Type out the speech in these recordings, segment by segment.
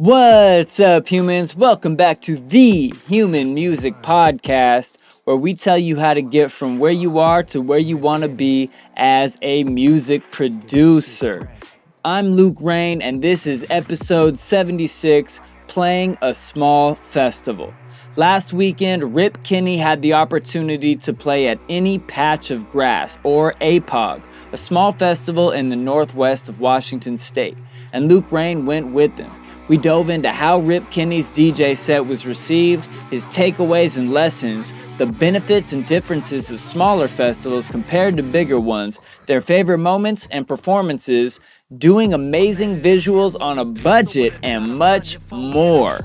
What's up, humans? Welcome back to the Human Music Podcast, where we tell you how to get from where you are to where you want to be as a music producer. I'm Luke Rain, and this is episode 76, Playing a Small Festival. Last weekend, Rip Kinney had the opportunity to play at Any Patch of Grass, or APOG, a small festival in the northwest of Washington State, and Luke Rain went with him. We dove into how Rip Kinney's DJ set was received, his takeaways and lessons, the benefits and differences of smaller festivals compared to bigger ones, their favorite moments and performances, doing amazing visuals on a budget, and much more.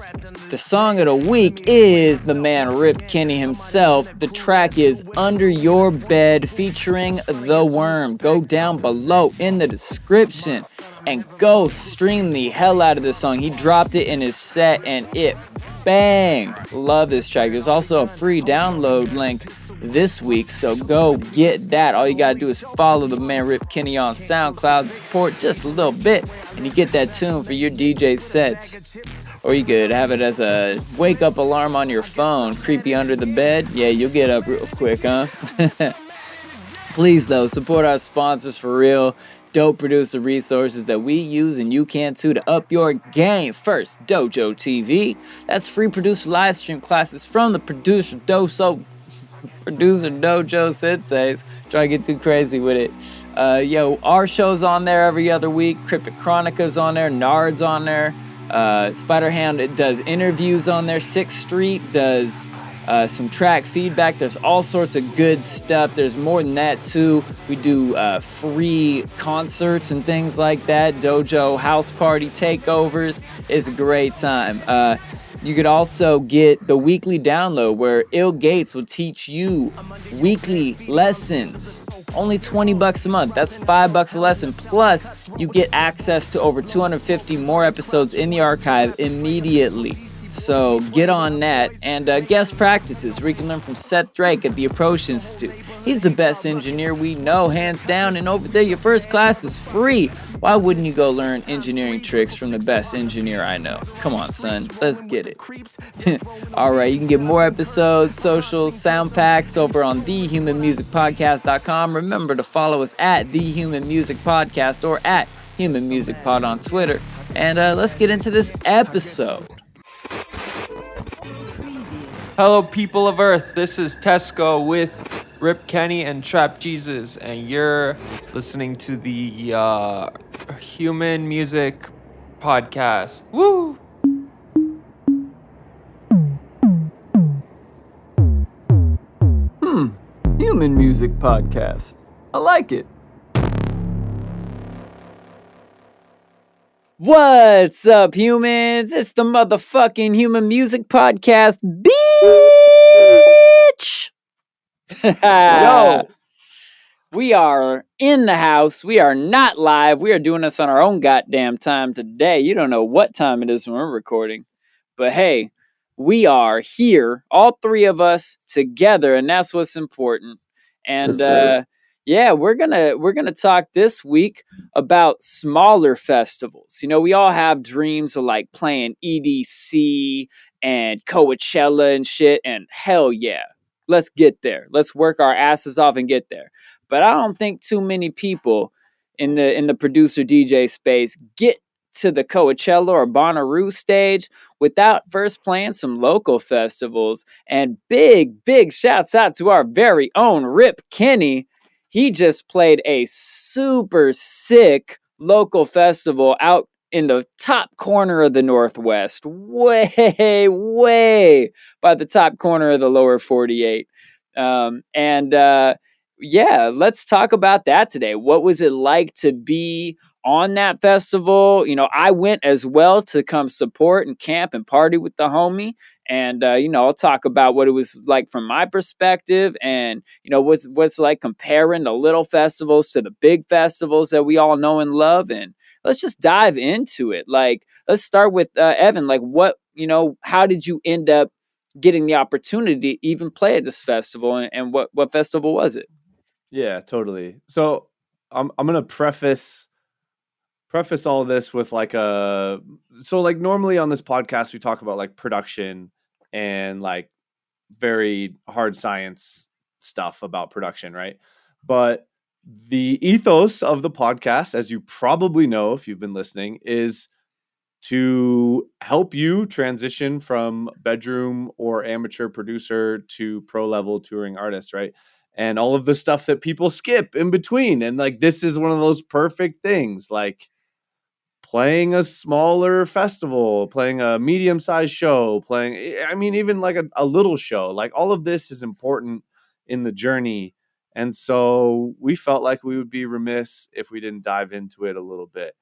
The song of the week is the man Rip Kinney himself. The track is Under Your Bed featuring the Wurm. Go down below in the description and go stream the hell out of this song. He dropped it in his set and it banged. Love this track. There's also a free download link this week, so go get that. All you gotta do is follow the man Rip Kinney on SoundCloud, support just a little bit, and you get that tune for your DJ sets. Or you could have it as a wake-up alarm on your phone, creepy under the bed. Yeah, you'll get up real quick, huh? Please, though, support our sponsors for real. Dope producer resources that we use and you can too to up your game. First, Dojo TV. That's free producer live stream classes from the Producer Dojo Senseis. Try to get too crazy with it. Our show's on there every other week. Cryptic Chronica's on there. Nard's on there. Spiderhand does interviews on there. Sixth Street does some track feedback. There's all sorts of good stuff. There's more than that too. We do free concerts and things like that. Dojo house party takeovers. It's a great time. You could also get the weekly download where Il Gates will teach you weekly lessons. Only $20 a month. That's $5 a lesson. Plus, you get access to over 250 more episodes in the archive immediately. So get on that. And guest practices where you can learn from Seth Drake at the Approach Institute. He's the best engineer we know, hands down. And over there, your first class is free. Why wouldn't you go learn engineering tricks from the best engineer I know? Come on, son. Let's get it. All right, you can get more episodes, socials, sound packs over on thehumanmusicpodcast.com. Remember to follow us at The Human Music Podcast or at Human Music Pod on Twitter. And let's get into this episode. Hello, people of Earth. This is Tesco with Rip Kenny and Trap Jesus, and you're listening to the Human Music Podcast. Woo! Human Music Podcast. I like it. What's up, humans? It's the motherfucking Human Music Podcast, bitch! Yo! We are in the house. We are not live. We are doing this on our own goddamn time today. You don't know what time it is when we're recording. But hey, we are here, all three of us together, and that's what's important. And we're gonna talk this week about smaller festivals. You know, we all have dreams of like playing EDC and Coachella and shit, and hell yeah, let's get there. Let's work our asses off and get there. But I don't think too many people in the producer DJ space get to the Coachella or Bonnaroo stage without first playing some local festivals. And big shouts out to our very own Rip Kinney. He just played a super sick local festival out in the top corner of the Northwest, way by the top corner of the lower 48. Let's talk about that today. What was it like to be on that festival? You know, I went as well to come support and camp and party with the homie. And, I'll talk about what it was like from my perspective and, what's like comparing the little festivals to the big festivals that we all know and love. And let's just dive into it. Like, let's start with Evan. Like, how did you end up getting the opportunity to even play at this festival? And what festival was it? Yeah, totally. So I'm going to preface preface all this with like normally on this podcast we talk about like production and like very hard science stuff about production, right? But the ethos of the podcast, as you probably know if you've been listening, is to help you transition from bedroom or amateur producer to pro level touring artist, right? And all of the stuff that people skip in between. And like, this is one of those perfect things, like playing a smaller festival, playing a medium sized show, I mean, even like a little show, like all of this is important in the journey. And so we felt like we would be remiss if we didn't dive into it a little bit.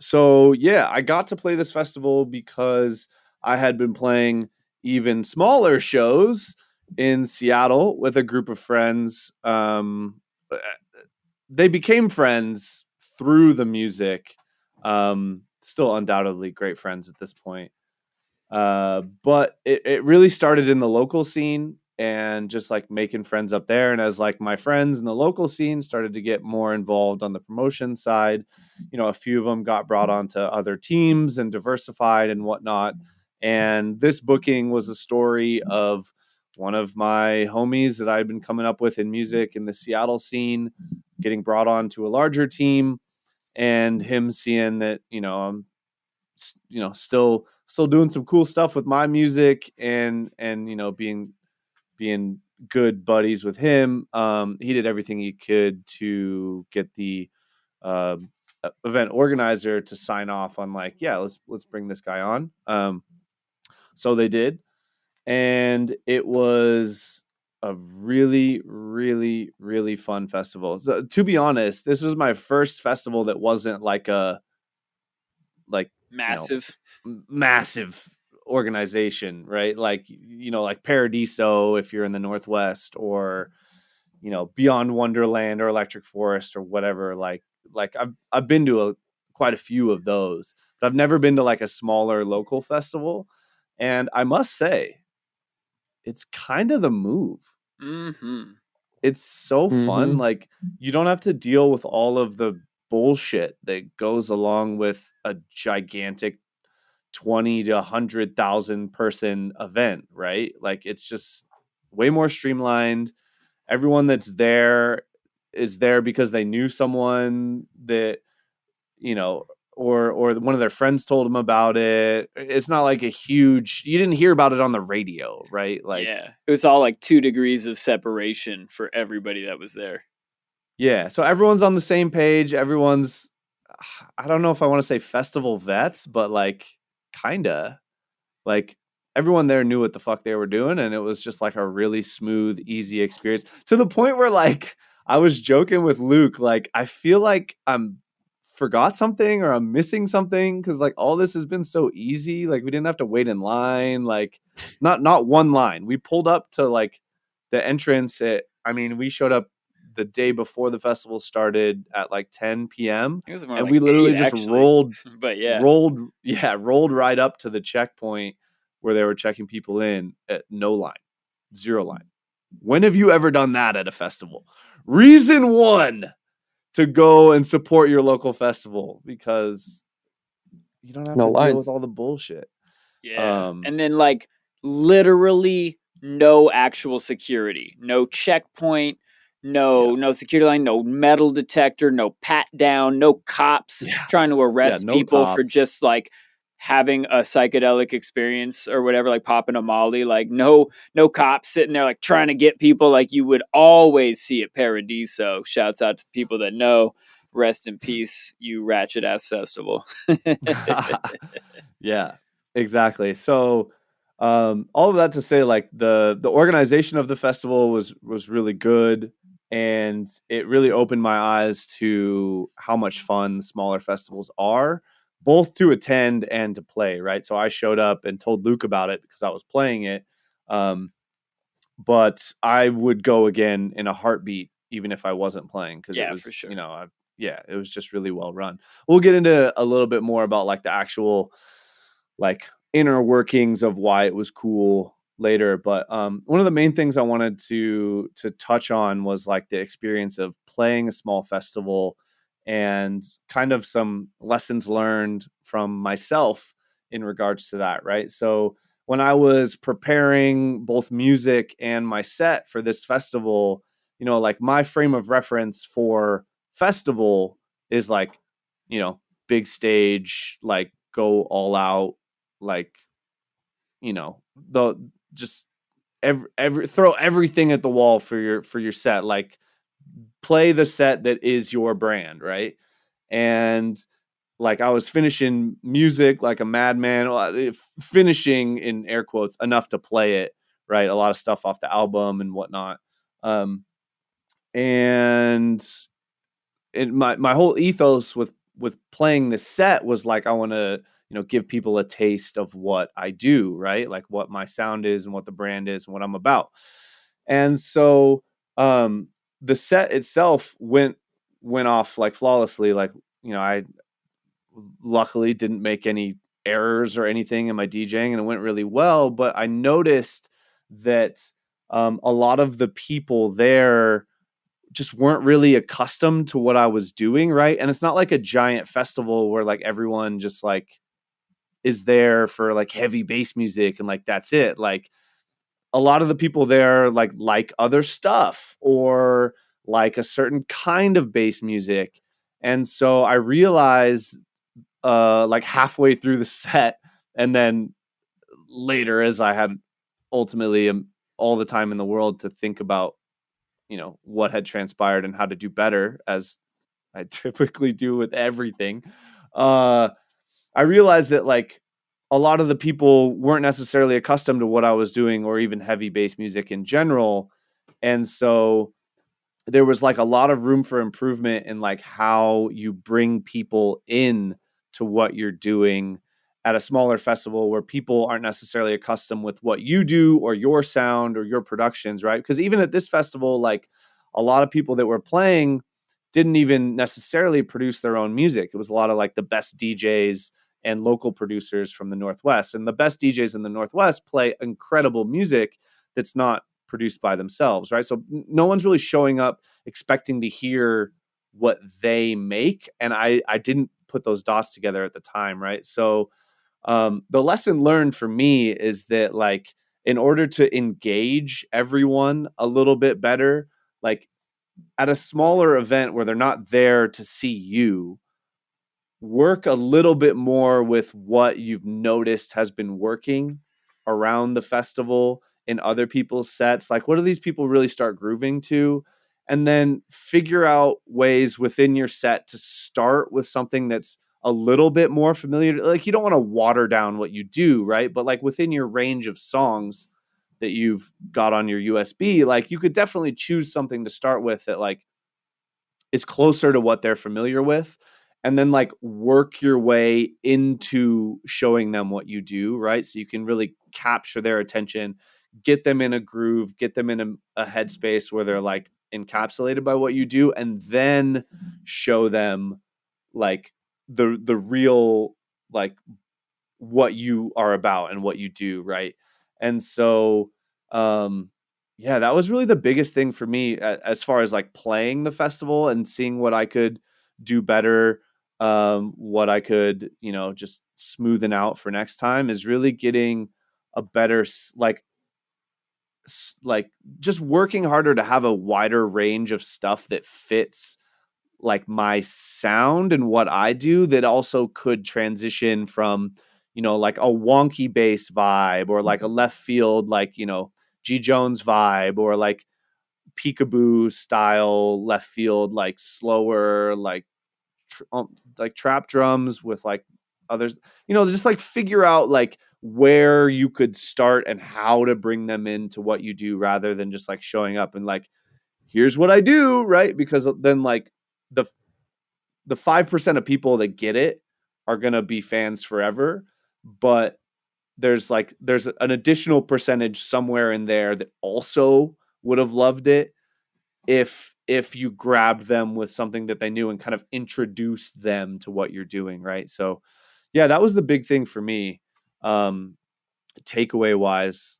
So yeah, I got to play this festival because I had been playing even smaller shows in Seattle with a group of friends. They became friends through the music. Still undoubtedly great friends at this point. But it really started in the local scene and just like making friends up there. And as like my friends in the local scene started to get more involved on the promotion side, you know, a few of them got brought onto other teams and diversified and whatnot. And this booking was a story of one of my homies that I'd been coming up with in music in the Seattle scene, getting brought on to a larger team, and him seeing that, you know, I'm still doing some cool stuff with my music and you know being good buddies with him. He did everything he could to get the event organizer to sign off on like, yeah, let's bring this guy on. So they did, and it was a really really really fun festival. So, to be honest, this was my first festival that wasn't like a Massive. massive organization, right? Like, you know, like Paradiso if you're in the Northwest, or you know, Beyond Wonderland or Electric Forest or whatever. Like I've been to quite a few of those, but I've never been to like a smaller local festival. And I must say, it's kind of the move. Mm-hmm. It's so fun. Like, you don't have to deal with all of the bullshit that goes along with a gigantic 20 to 100,000 person event, right? Like, it's just way more streamlined. Everyone that's there is there because they knew someone that, you know, or one of their friends told them about it. It's not like you didn't hear about it on the radio, right? Like, yeah, it was all like 2 degrees of separation for everybody that was there. yeah, so everyone's on the same page. Everyone's, I don't know if I want to say festival vets, but like, kinda. Like, everyone there knew what the fuck they were doing, and it was just like a really smooth, easy experience, to the point where like I was joking with Luke, like I feel like I'm forgot something or I'm missing something because like all this has been so easy. Like, we didn't have to wait in line, like not one line. We pulled up to like the entrance I mean, we showed up the day before the festival started at like 10 p.m. It was more and like we literally 8, just actually. But yeah, rolled right up to the checkpoint where they were checking people in at no line, 0 line. When have you ever done that at a festival? Reason 1 to go and support your local festival, because you don't have to deal with all the bullshit. yeah. And then like literally no actual security, no checkpoint, no security line, no metal detector, no pat down, no cops trying to arrest no people for cops. just like having a psychedelic experience or whatever, like popping a molly. Like no cops sitting there like trying to get people like you would always see at Paradiso. Shouts out to the people that know. Rest in peace, you ratchet ass festival. Yeah, exactly. So all of that to say, like the organization of the festival was really good, and it really opened my eyes to how much fun smaller festivals are, both to attend and to play, right? So I showed up and told Luke about it because I was playing it. But I would go again in a heartbeat, even if I wasn't playing, because it was, for sure. you know, it was just really well run. We'll get into a little bit more about like the actual like inner workings of why it was cool later. But one of the main things I wanted to touch on was like the experience of playing a small festival and kind of some lessons learned from myself in regards to that, right? So when I was preparing both music and my set for this festival, like my frame of reference for festival is like, big stage, like go all out, like, the just every throw everything at the wall for your set, like play the set that is your brand, right? And like I was finishing music like a madman, finishing in air quotes enough to play it, right? A lot of stuff off the album and whatnot. And my whole ethos with playing the set was like I want to give people a taste of what I do, right? Like what my sound is and what the brand is and what I'm about. And so the set itself went off like flawlessly. Like I luckily didn't make any errors or anything in my DJing, and it went really well. But I noticed that a lot of the people there just weren't really accustomed to what I was doing, right? And it's not like a giant festival where like everyone just like is there for like heavy bass music and like that's it. Like a lot of the people there like other stuff or like a certain kind of bass music. And so I realized like halfway through the set and then later as I had ultimately all the time in the world to think about what had transpired and how to do better, as I typically do with everything. I realized that like a lot of the people weren't necessarily accustomed to what I was doing or even heavy bass music in general. And so there was like a lot of room for improvement in like how you bring people in to what you're doing at a smaller festival where people aren't necessarily accustomed with what you do or your sound or your productions, right? Because even at this festival, like a lot of people that were playing didn't even necessarily produce their own music. It was a lot of like the best DJs and local producers from the Northwest. And the best DJs in the Northwest play incredible music that's not produced by themselves, right? So no one's really showing up expecting to hear what they make. And I didn't put those dots together at the time, right? So the lesson learned for me is that like in order to engage everyone a little bit better, like at a smaller event where they're not there to see you, work a little bit more with what you've noticed has been working around the festival in other people's sets. Like, what do these people really start grooving to? And then figure out ways within your set to start with something that's a little bit more familiar. Like, you don't want to water down what you do, right? But like within your range of songs that you've got on your USB, like you could definitely choose something to start with that like is closer to what they're familiar with, and then like work your way into showing them what you do, right? So you can really capture their attention, get them in a groove, get them in a headspace where they're like encapsulated by what you do, and then show them like the real like what you are about and what you do, right? And so yeah, that was really the biggest thing for me as far as like playing the festival and seeing what I could do better, what I could, just smoothen out for next time is really getting a better like just working harder to have a wider range of stuff that fits like my sound and what I do that also could transition from, like a wonky bass vibe or like a left field, like, G Jones vibe or like peekaboo style left field, like slower, like trap drums with like others, just like figure out like where you could start and how to bring them into what you do rather than just like showing up and like, here's what I do, right? Because then like the the 5% of people that get it are going to be fans forever, but there's an additional percentage somewhere in there that also would have loved it if you grabbed them with something that they knew and kind of introduced them to what you're doing, right? So yeah, that was the big thing for me, takeaway wise.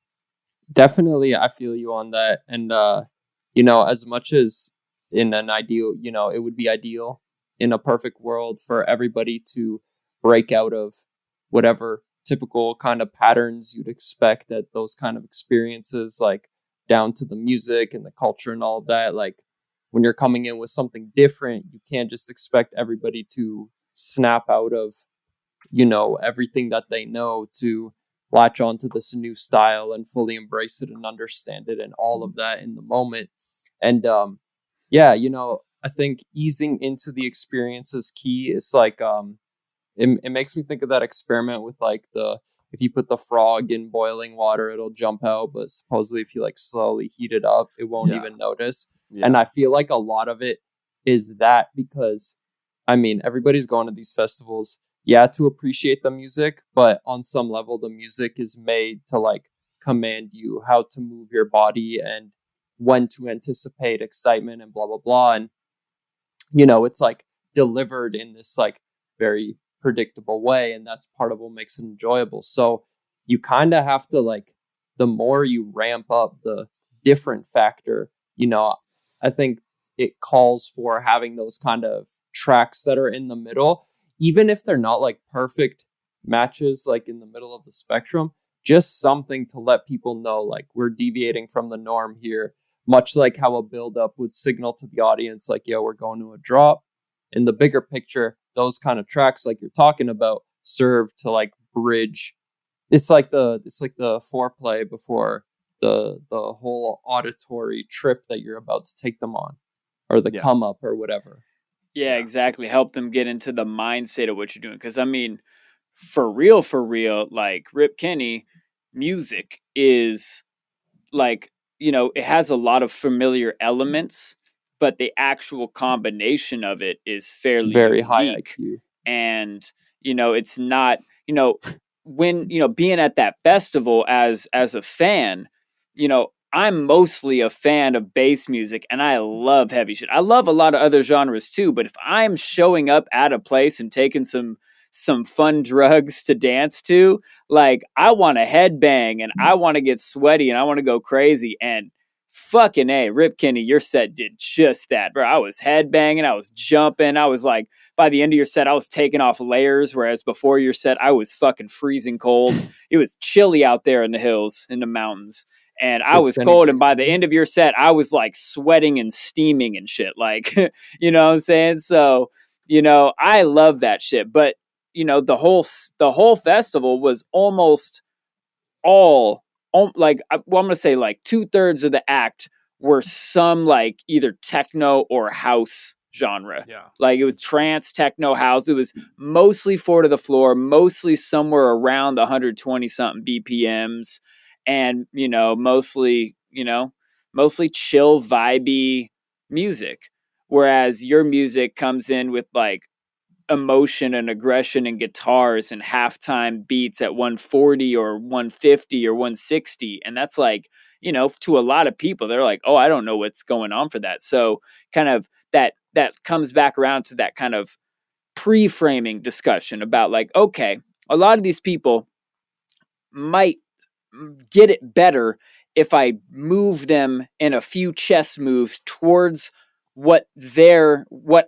Definitely, I feel you on that. And as much as in an ideal, it would be ideal in a perfect world for everybody to break out of whatever typical kind of patterns you'd expect at those kind of experiences, like down to the music and the culture and all of that. Like when you're coming in with something different, you can't just expect everybody to snap out of, you know, everything that they know to latch onto this new style and fully embrace it and understand it and all of that in the moment. And yeah, you know, I think easing into the experience is key. It's like it makes me think of that experiment with like if you put the frog in boiling water, it'll jump out, but supposedly if you like slowly heat it up, it won't even notice. And I feel like a lot of it is that, because I mean, everybody's going to these festivals, yeah, to appreciate the music, but on some level the music is made to like command you how to move your body and when to anticipate excitement and blah blah blah. And you know, it's like delivered in this like very predictable way, and that's part of what makes it enjoyable. So you kind of have to like, the more you ramp up the different factor, you know, I think it calls for having those kind of tracks that are in the middle, even if they're not like perfect matches like in the middle of the spectrum, just something to let people know like we're deviating from the norm here, much like how a build up would signal to the audience like, yo, we're going to a drop. In the bigger picture, those kind of tracks like you're talking about serve to like bridge. It's like the foreplay before the whole auditory trip that you're about to take them on, or the come up or whatever. Yeah, exactly. Help them get into the mindset of what you're doing. Because I mean, for real, like Rip Kenny, music is like, you know, it has a lot of familiar elements, but the actual combination of it is fairly Very high unique. IQ. And, you know, it's not, you know, when, you know, being at that festival as a fan, you know, I'm mostly a fan of bass music and I love heavy shit. I love a lot of other genres too, but if I'm showing up at a place and taking some fun drugs to dance to, like I want to headbang and I want to get sweaty and I want to go crazy. And fucking A, Rip Kenny, your set did just that, bro. I was headbanging, I was jumping, I was like, by the end of your set, I was taking off layers, whereas before your set, I was fucking freezing cold. It was chilly out there in the hills, in the mountains, and I was cold. And by the end of your set, I was like sweating and steaming and shit. Like, you know what I'm saying? So, you know, I love that shit. But, you know, the whole festival was almost all like, well, I'm gonna say like 2/3 of the act were some like either techno or house genre. Yeah. Like it was trance, techno, house. It was mostly 4 to the floor, mostly somewhere around the 120 something BPMs, and mostly chill, vibey music. Whereas your music comes in with like emotion and aggression and guitars and halftime beats at 140 or 150 or 160, and that's like, to a lot of people, they're like, oh, I don't know what's going on for that. So kind of that comes back around to that kind of pre-framing discussion about like, okay, a lot of these people might get it better if I move them in a few chess moves towards what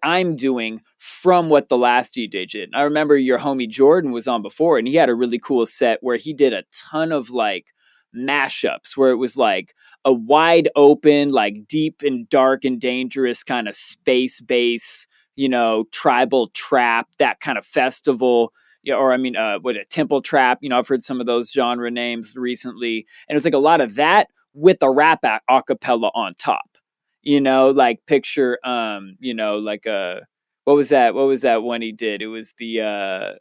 I'm doing from what the last DJ did. I remember your homie Jordan was on before, and he had a really cool set where he did a ton of like mashups where it was like a wide open, like deep and dark and dangerous kind of space bass, tribal trap, that kind of festival. Yeah, or I mean, what a temple trap. I've heard some of those genre names recently, and it was like a lot of that with a rap acapella on top. Like picture, like what was that? What was that one he did? It was the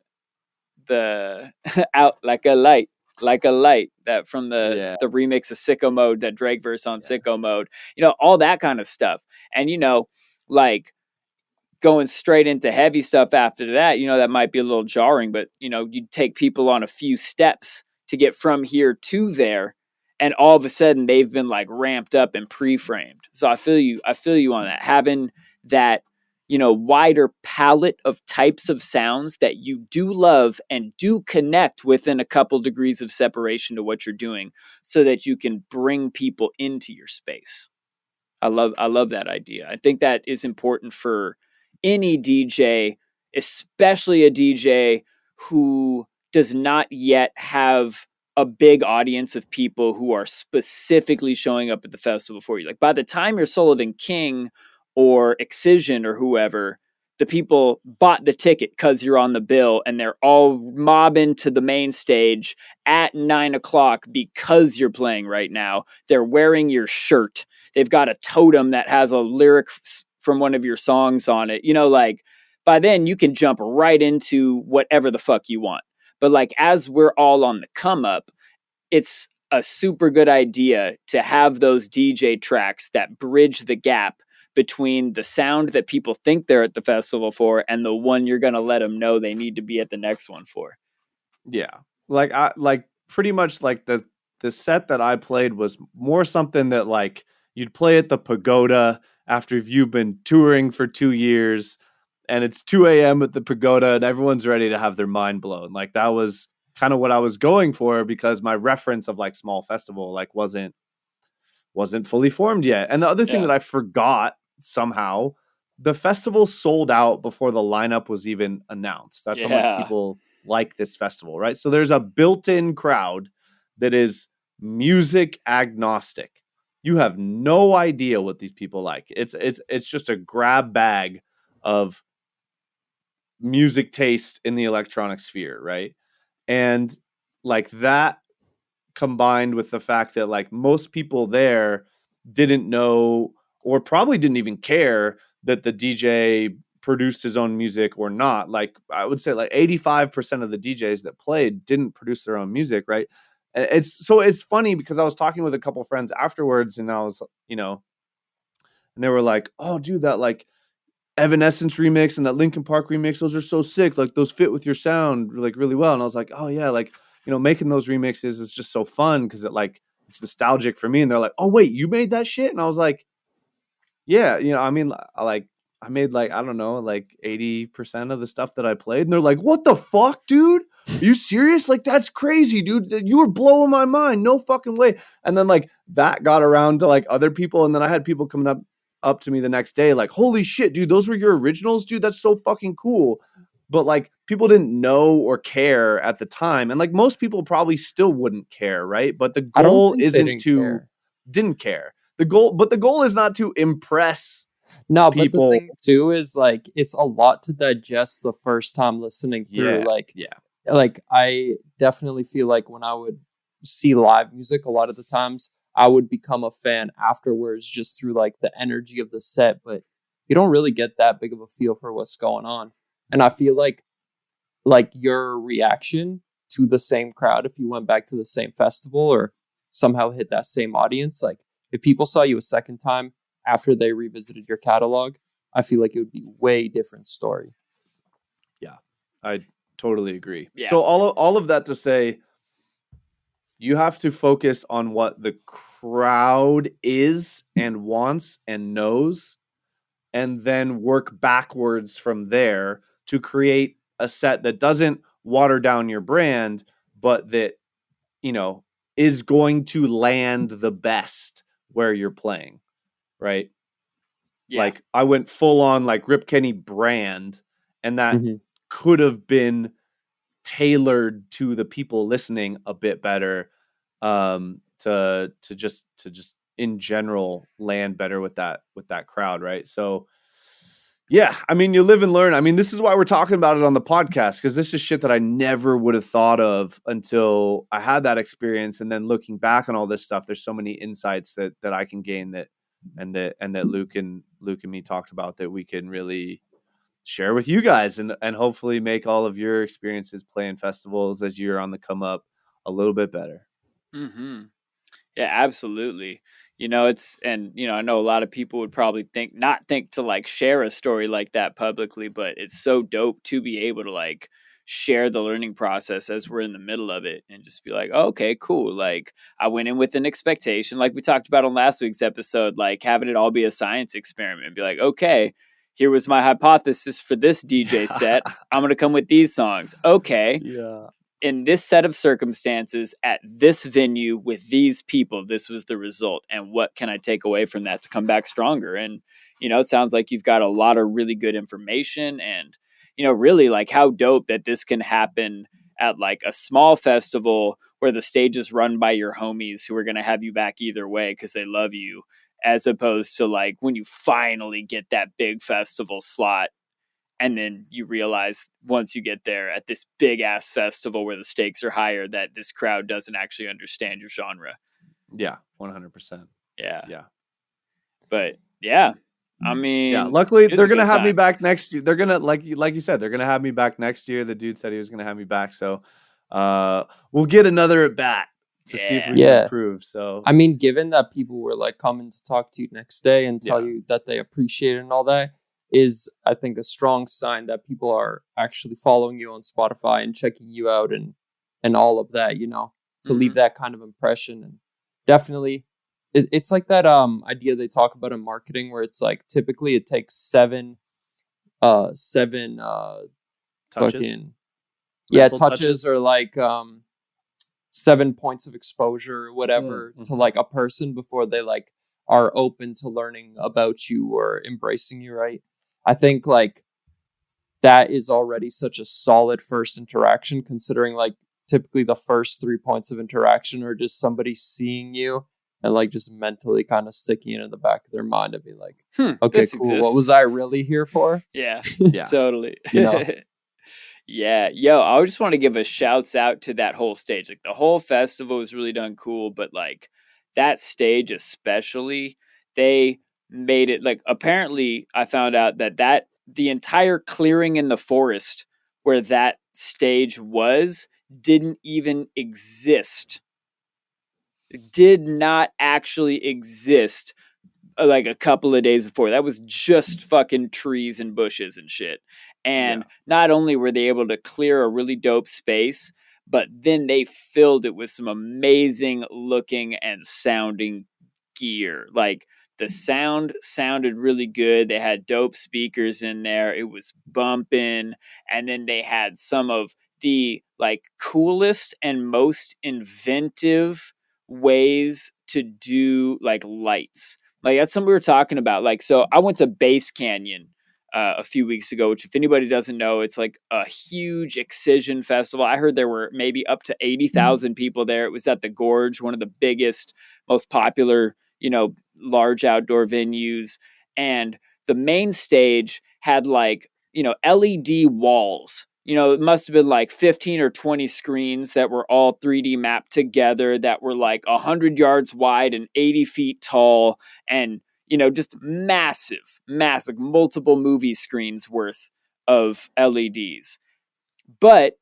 out like a light, that from the remix of Sicko Mode, that Drake verse on Sicko Mode. All that kind of stuff, and like going straight into heavy stuff after that, that might be a little jarring, but you take people on a few steps to get from here to there, and all of a sudden they've been like ramped up and pre-framed. So I feel you on that, having that wider palette of types of sounds that you do love and do connect within a couple degrees of separation to what you're doing, so that you can bring people into your space. I love that idea. I think that is important for any DJ, especially a DJ who does not yet have a big audience of people who are specifically showing up at the festival for you. Like by the time you're Sullivan King or Excision or whoever, the people bought the ticket because you're on the bill and they're all mobbing to the main stage at 9 o'clock because you're playing right now. They're wearing your shirt. They've got a totem that has a lyric from one of your songs on it. You know, like by then you can jump right into whatever the fuck you want. But like as we're all on the come up, it's a super good idea to have those DJ tracks that bridge the gap between the sound that people think they're at the festival for and the one you're going to let them know they need to be at the next one for. Yeah. Like pretty much like the set that I played was more something that like you'd play at the Pagoda after you've been touring for 2 years and it's 2 a.m. at the Pagoda and everyone's ready to have their mind blown. Like that was kind of what I was going for because my reference of like small festival like wasn't fully formed yet. And the other thing that I forgot somehow, the festival sold out before the lineup was even announced. That's how much people like this festival, right? So there's a built-in crowd that is music agnostic. You have no idea what these people like. It's just a grab bag of music taste in the electronic sphere, right? And like that combined with the fact that like most people there didn't know or probably didn't even care that the DJ produced his own music or not. Like I would say like 85% of the DJs that played didn't produce their own music, right? It's funny because I was talking with a couple of friends afterwards and I was, you know, and they were like, "Oh, dude, that like Evanescence remix and that Linkin Park remix, those are so sick. Like those fit with your sound like really well." And I was like, "Oh yeah, like, you know, making those remixes is just so fun because it's nostalgic for me." And they're like, "Oh wait, you made that shit?" And I was like, "Yeah, you know, I mean, I made like, I don't know, like 80% of the stuff that I played." And they're like, "What the fuck, dude? Are you serious? Like that's crazy, dude. You were blowing my mind. No fucking way." And then like that got around to like other people, and then I had people coming up to me the next day like, "Holy shit, dude, those were your originals, dude. That's so fucking cool." But like people didn't know or care at the time, and like most people probably still wouldn't care, right? But the goal isn't to didn't care. The goal is not to impress No, but the people. thing too is like it's a lot to digest the first time listening through. Like I definitely feel like when I would see live music, a lot of the times I would become a fan afterwards just through like the energy of the set, but you don't really get that big of a feel for what's going on. And I feel like your reaction to the same crowd, if you went back to the same festival or somehow hit that same audience, like if people saw you a second time after they revisited your catalog, I feel like it would be way different story. Yeah, I totally agree. Yeah. So all of that to say, you have to focus on what the crowd is and wants and knows, and then work backwards from there to create a set that doesn't water down your brand, but that, you know, is going to land the best where you're playing, right? Yeah. Like I went full on like Rip Kenny brand, and that could have been tailored to the people listening a bit better, to just in general land better with that crowd, right? So yeah, I mean, you live and learn. I mean, this is why we're talking about it on the podcast, because this is shit that I never would have thought of until I had that experience. And then looking back on all this stuff, there's so many insights that I can gain that Luke and me talked about that we can really share with you guys and hopefully make all of your experiences playing festivals as you're on the come up a little bit better. Mm-hmm. Yeah, absolutely. You know, I know a lot of people would probably not think to like share a story like that publicly, but it's so dope to be able to like share the learning process as we're in the middle of it and just be like, oh, okay, cool. Like I went in with an expectation, like we talked about on last week's episode, like having it all be a science experiment and be like, okay, here was my hypothesis for this DJ set. I'm going to come with these songs. Okay. Yeah. In this set of circumstances at this venue with these people, this was the result. And what can I take away from that to come back stronger? And, it sounds like you've got a lot of really good information, and really like how dope that this can happen at like a small festival where the stage is run by your homies who are going to have you back either way because they love you, as opposed to like when you finally get that big festival slot and then you realize once you get there at this big ass festival where the stakes are higher that this crowd doesn't actually understand your genre. Yeah, 100%. Yeah. Yeah. But yeah, I mean, yeah. Luckily, it was they're a gonna good have me time. back next year. They're gonna like you said, they're gonna have me back next year. The dude said he was gonna have me back, so we'll get another at bat to see if we Yeah. can improve. So I mean, given that people were like coming to talk to you next day and tell Yeah. you that they appreciate it and all that is, I think, a strong sign that people are actually following you on Spotify and checking you out and all of that, to leave that kind of impression. And definitely it's like that idea they talk about in marketing where it's like typically it takes seven touches. fucking Mental touches or like 7 points of exposure or whatever to like a person before they like are open to learning about you or embracing you, right? I think like that is already such a solid first interaction, considering like typically the first 3 points of interaction are just somebody seeing you and like just mentally kind of sticking it in the back of their mind and be like, okay, this cool. What exists. was I really here for? Yeah, Yeah. totally. Yeah. Yo, I just want to give a shouts out to that whole stage. Like the whole festival was really done cool, but like that stage especially, they made it like apparently I found out that the entire clearing in the forest where that stage was didn't even exist. It did not actually exist like a couple of days before. That was just fucking trees and bushes and shit. And not only were they able to clear a really dope space, but then they filled it with some amazing looking and sounding gear. Like the sound sounded really good. They had dope speakers in there. It was bumping. And then they had some of the like coolest and most inventive ways to do like lights. Like that's something we were talking about. Like, so I went to Base Canyon a few weeks ago, which if anybody doesn't know, it's like a huge excision festival. I heard there were maybe up to 80,000 people there. It was at the Gorge, one of the biggest, most popular, large outdoor venues. And the main stage had like, LED walls. It must have been like 15 or 20 screens that were all 3D mapped together that were like 100 yards wide and 80 feet tall and, just massive, multiple movie screens worth of LEDs. But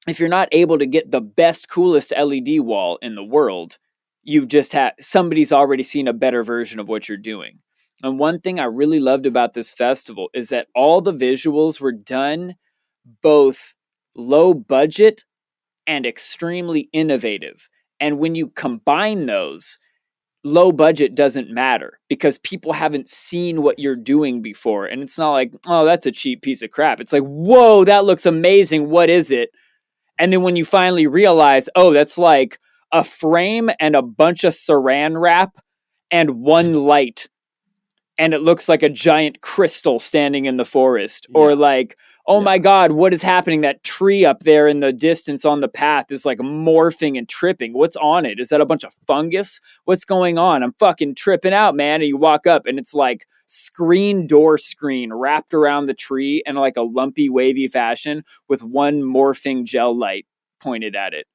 if you're not able to get the best, coolest LED wall in the world, you've just had somebody's already seen a better version of what you're doing. And one thing I really loved about this festival is that all the visuals were done both low budget and extremely innovative. And when you combine those, low budget doesn't matter because people haven't seen what you're doing before. And it's not like, oh, that's a cheap piece of crap. It's like, whoa, that looks amazing. What is it? And then when you finally realize, oh, that's like a frame and a bunch of saran wrap and one light. And it looks like a giant crystal standing in the forest. Or like, oh my God, what is happening? That tree up there in the distance on the path is like morphing and tripping. What's on it? Is that a bunch of fungus? What's going on? I'm fucking tripping out, man. And you walk up and it's like door screen wrapped around the tree in like a lumpy, wavy fashion with one morphing gel light pointed at it.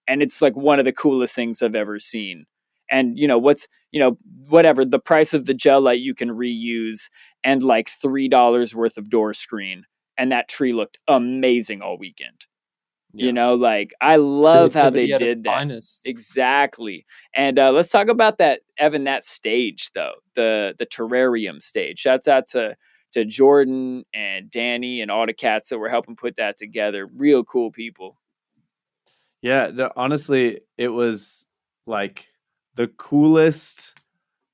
And it's like one of the coolest things I've ever seen. And whatever the price of the gel light you can reuse and like $3 worth of door screen. And that tree looked amazing all weekend. Like I love how they did that. Finest. Exactly. And let's talk about that, Evan, that stage though, the terrarium stage. Shouts out to Jordan and Danny and all the cats that were helping put that together. Real cool people. Yeah, honestly, it was like the coolest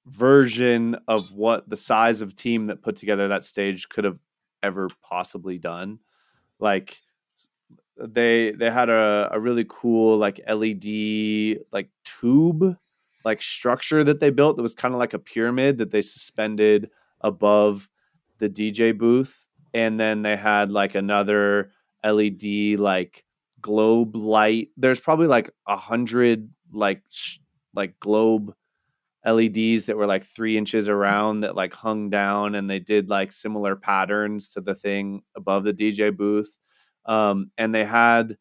version of what the size of team that put together that stage could have ever possibly done. Like they had a really cool like LED like tube like structure that they built that was kind of like a pyramid that they suspended above the DJ booth, and then they had like another LED like globe light. There's probably like 100 like globe LEDs that were like 3 inches around that like hung down, and they did like similar patterns to the thing above the DJ booth. And they had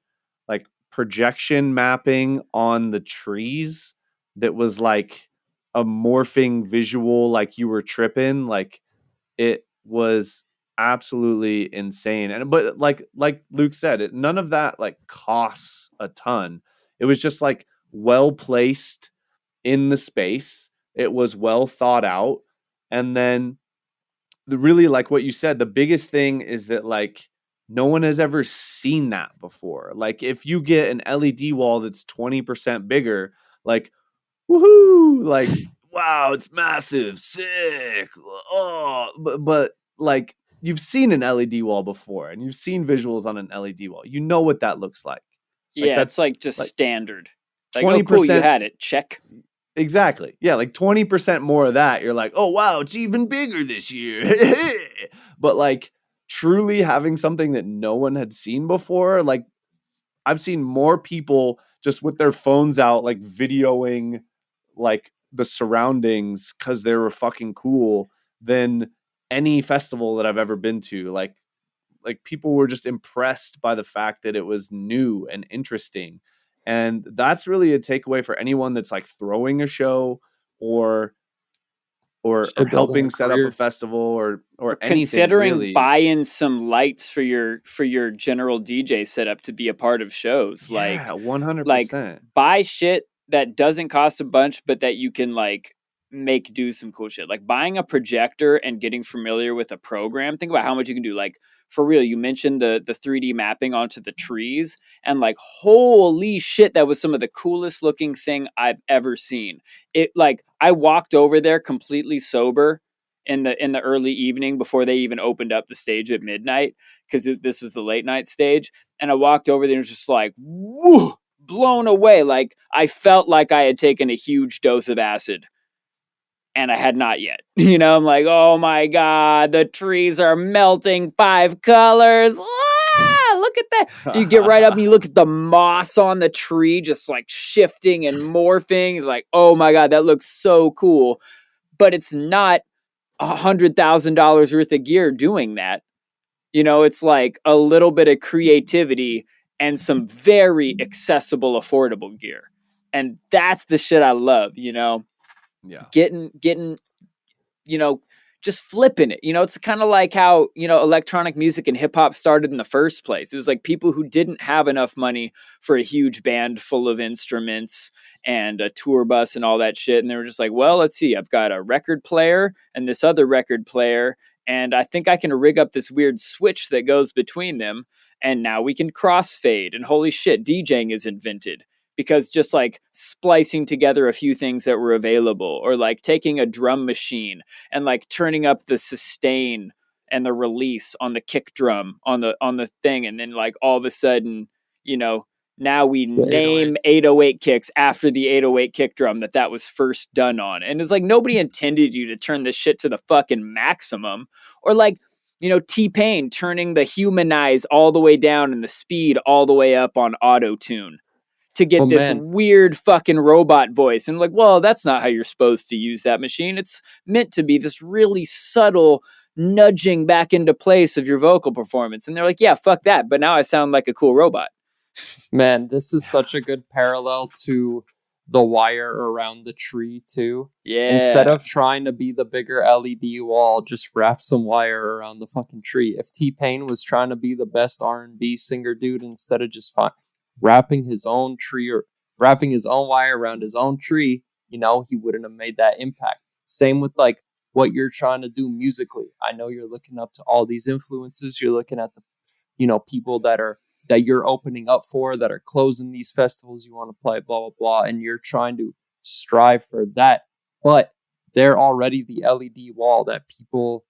like projection mapping on the trees that was like a morphing visual, like you were tripping. Like it was absolutely insane. And but like Luke said, none of that like costs a ton. It was just like well placed in the space. It was well thought out. And then really like what you said, the biggest thing is that like no one has ever seen that before. Like if you get an LED wall that's 20% bigger, like woohoo, like wow, it's massive, sick. Oh, but like you've seen an LED wall before and you've seen visuals on an LED wall. You know what that looks like. Like Yeah, that's it's like just like standard. Like, oh, 20%. cool, you had it. Check. Exactly. Yeah, like 20% more of that. You're like, oh, wow, it's even bigger this year. But like truly having something that no one had seen before, like I've seen more people just with their phones out, like videoing like the surroundings because they were fucking cool than any festival that I've ever been to. Like people were just impressed by the fact that it was new and interesting. And that's really a takeaway for anyone that's like throwing a show or Shit, building a helping set up a career. festival or anything Considering really. buying some lights for your general DJ setup to be a part of shows, Yeah, like 100%. buy shit that doesn't cost a bunch, but that you can like make do some cool shit. Like buying a projector and getting familiar with a program. Think about how much you can do. Like for real, you mentioned the 3D mapping onto the trees, and like holy shit, that was some of the coolest looking thing I've ever seen. It like I walked over there completely sober in the early evening before they even opened up the stage at midnight, because this was the late night stage, and I walked over there and was just like, woo, blown away. Like I felt like I had taken a huge dose of acid, and I had not yet. You know, I'm like, oh my God, the trees are melting 5 colors. Ah, look at that. You get right up and you look at the moss on the tree just like shifting and morphing. It's like, oh my God, that looks so cool. But it's not $100,000 worth of gear doing that. You know, it's like a little bit of creativity and some very accessible, affordable gear. And that's the shit I love, you know, Yeah. getting, you know, just flipping it. You know, it's kind of like how, you know, electronic music and hip hop started in the first place. It was like people who didn't have enough money for a huge band full of instruments and a tour bus and all that shit. And they were just like, well, let's see, I've got a record player and this other record player, and I think I can rig up this weird switch that goes between them. And now we can crossfade. And holy shit, DJing is invented. Because just like splicing together a few things that were available, or like taking a drum machine and like turning up the sustain and the release on the kick drum on the thing, and then like all of a sudden, you know, now we name 808s. 808 kicks after the 808 kick drum that was first done on. And it's like nobody intended you to turn this shit to the fucking maximum. Or like, you know, T-Pain turning the humanize all the way down and the speed all the way up on auto tune to get Well, this man. weird fucking robot voice. And like, well, that's not how you're supposed to use that machine. It's meant to be this really subtle nudging back into place of your vocal performance. And they're like, yeah, fuck that. But now I sound like a cool robot. Man, this is such a good parallel to the wire around the tree too. Yeah. Instead of trying to be the bigger LED wall, just wrap some wire around the fucking tree. If T-Pain was trying to be the best R&B singer dude, instead of just wrapping his own tree or wrapping his own wire around his own tree, you know, he wouldn't have made that impact. Same with like what you're trying to do musically. I know you're looking up to all these influences. You're looking at the, you know, people that you're opening up for, that are closing these festivals you want to play, blah, blah, blah. And you're trying to strive for that. But they're already the LED wall that people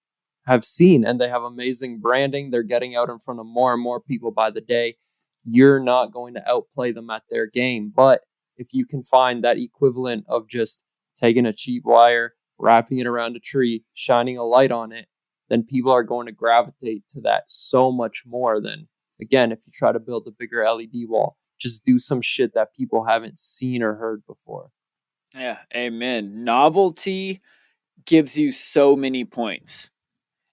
have seen, and they have amazing branding. They're getting out in front of more and more people by the day. You're not going to outplay them at their game. But if you can find that equivalent of just taking a cheap wire, wrapping it around a tree, shining a light on it, then people are going to gravitate to that so much more than, again, if you try to build a bigger LED wall. Just do some shit that people haven't seen or heard before. Yeah, amen. Novelty gives you so many points.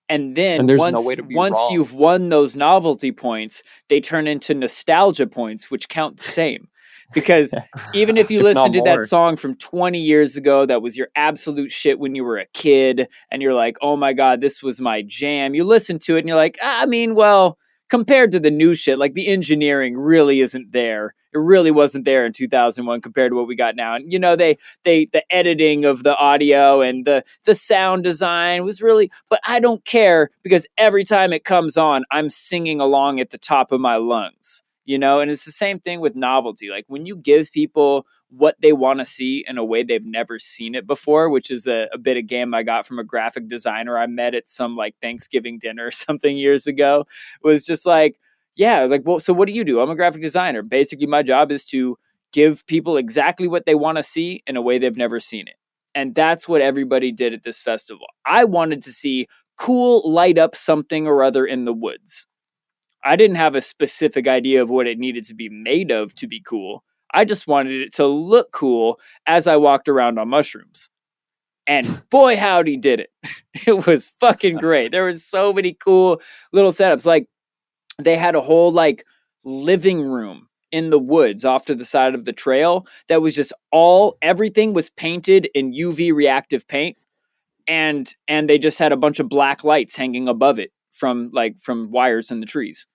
And then And there's no way to be once wrong. you've won those novelty points, they turn into nostalgia points, which count the same. Because even if you If listen not to that more. song from 20 years ago, that was your absolute shit when you were a kid, and you're like, oh my God, this was my jam. You listen to it and you're like, I mean, well, compared to the new shit, like the engineering really isn't there. It really wasn't there in 2001 compared to what we got now. And you know, the editing of the audio and the sound design was really, but I don't care because every time it comes on, I'm singing along at the top of my lungs. You know, and it's the same thing with novelty. Like when you give people what they want to see in a way they've never seen it before, which is a bit of game I got from a graphic designer I met at some like Thanksgiving dinner or something years ago, was just like, yeah, like, well, so what do? I'm a graphic designer. Basically, my job is to give people exactly what they want to see in a way they've never seen it. And that's what everybody did at this festival. I wanted to see cool light up something or other in the woods. I didn't have a specific idea of what it needed to be made of to be cool. I just wanted it to look cool as I walked around on mushrooms. And boy, howdy did it. It was fucking great. There was so many cool little setups. Like they had a whole like living room in the woods off to the side of the trail that was just everything was painted in UV reactive paint. And they just had a bunch of black lights hanging above it from wires in the trees.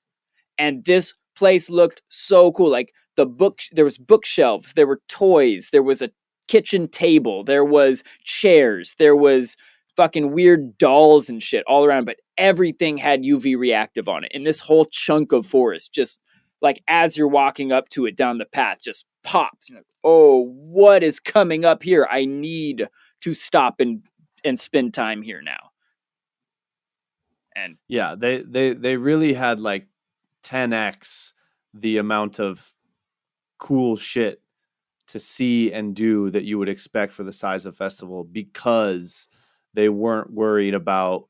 And this place looked so cool. Like there was bookshelves, there were toys, there was a kitchen table, there was chairs, there was fucking weird dolls and shit all around, but everything had UV reactive on it. And this whole chunk of forest, just like as you're walking up to it down the path, just pops. You're like, oh, what is coming up here? I need to stop and spend time here now. And yeah, they really had like 10x the amount of cool shit to see and do that you would expect for the size of festival, because they weren't worried about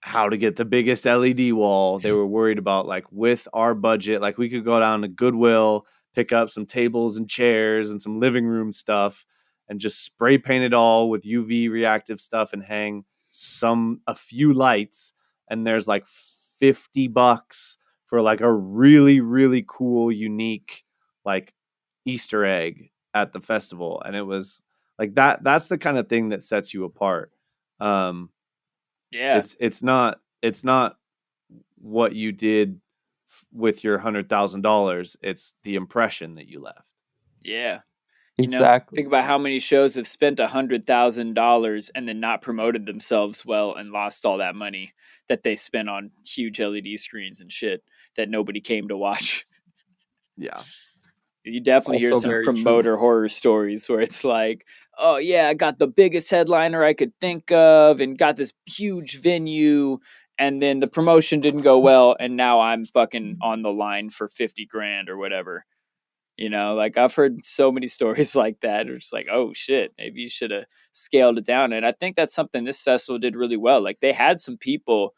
how to get the biggest LED wall. They were worried about, like, with our budget, like we could go down to Goodwill, pick up some tables and chairs and some living room stuff and just spray paint it all with UV reactive stuff and hang a few lights, and there's like $50 for like a really, really cool, unique, like Easter egg at the festival. And it was like that's the kind of thing that sets you apart. yeah, It's not what you did with your $100,000. It's the impression that you left. yeah. Exactly. Think about how many shows have spent $100,000 and then not promoted themselves well and lost all that money that they spent on huge LED screens and shit that nobody came to watch. Yeah. You definitely hear Also some very promoter true. horror stories where it's like, oh yeah, I got the biggest headliner I could think of and got this huge venue, and then the promotion didn't go well, and now I'm fucking on the line for 50 grand or whatever. Like I've heard so many stories like that. It's like, oh shit, maybe you should have scaled it down. And I think that's something this festival did really well. Like they had some people.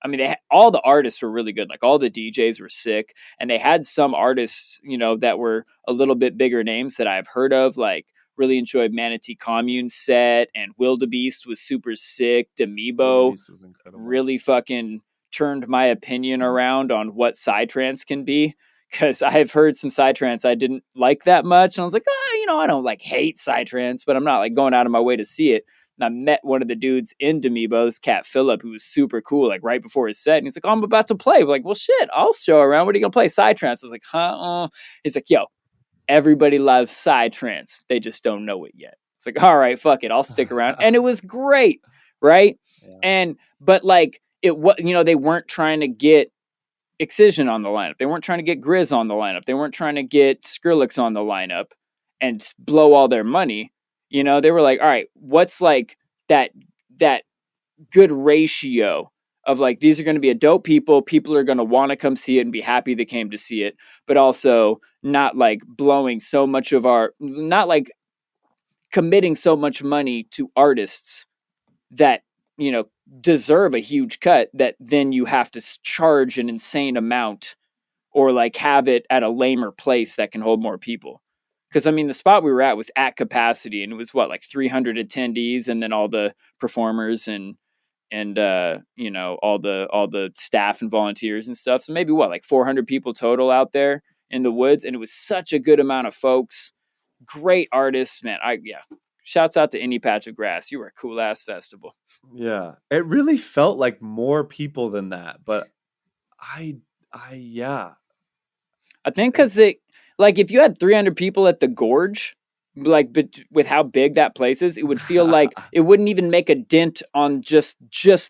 I mean, all the artists were really good. Like all the DJs were sick, and they had some artists, that were a little bit bigger names that I've heard of. Like really enjoyed Manatee Commune's set, and Wildebeest was super sick. Demibo Was incredible. really fucking turned my opinion around on what psytrance can be, because I've heard some psytrance I didn't like that much, and I was like, I don't like hate psytrance, but I'm not like going out of my way to see it. And I met one of the dudes in Demibo's, Cat Phillip, who was super cool, like right before his set. And he's like, oh, I'm about to play. We're like, well, shit, I'll show around. What are you going to play? Psytrance. I was like, huh? He's like, yo, everybody loves psytrance. They just don't know it yet. It's like, all right, fuck it. I'll stick around. And it was great. Right. Yeah. But like it was, they weren't trying to get Excision on the lineup. They weren't trying to get Grizz on the lineup. They weren't trying to get Skrillex on the lineup and blow all their money. They were like, all right, what's like that good ratio of like, these are going to be a dope people. People are going to want to come see it and be happy they came to see it, but also not like not like committing so much money to artists that, deserve a huge cut that then you have to charge an insane amount or like have it at a lamer place that can hold more people. Because I mean, the spot we were at was at capacity, and it was what, like 300 attendees, and then all the performers and all the staff and volunteers and stuff. So maybe what, like 400 people total out there in the woods, and it was such a good amount of folks, great artists, man. Shouts out to Any Patch of Grass. You were a cool ass festival. Yeah, it really felt like more people than that, but yeah. I think because if you had 300 people at the gorge, like, but with how big that place is, it would feel like it wouldn't even make a dent on just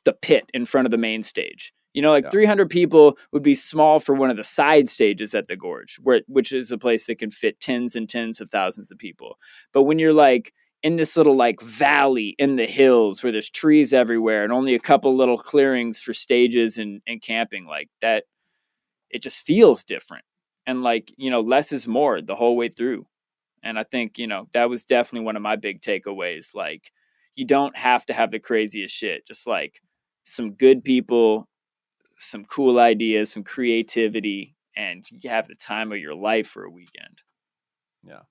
the pit in front of the main stage. Yeah. 300 people would be small for one of the side stages at the gorge, which is a place that can fit tens and tens of thousands of people. But when you're like in this little like valley in the hills where there's trees everywhere and only a couple little clearings for stages and camping, like that, it just feels different. And less is more the whole way through. And I think, that was definitely one of my big takeaways. Like, you don't have to have the craziest shit, just like some good people, some cool ideas, some creativity, and you have the time of your life for a weekend. Yeah.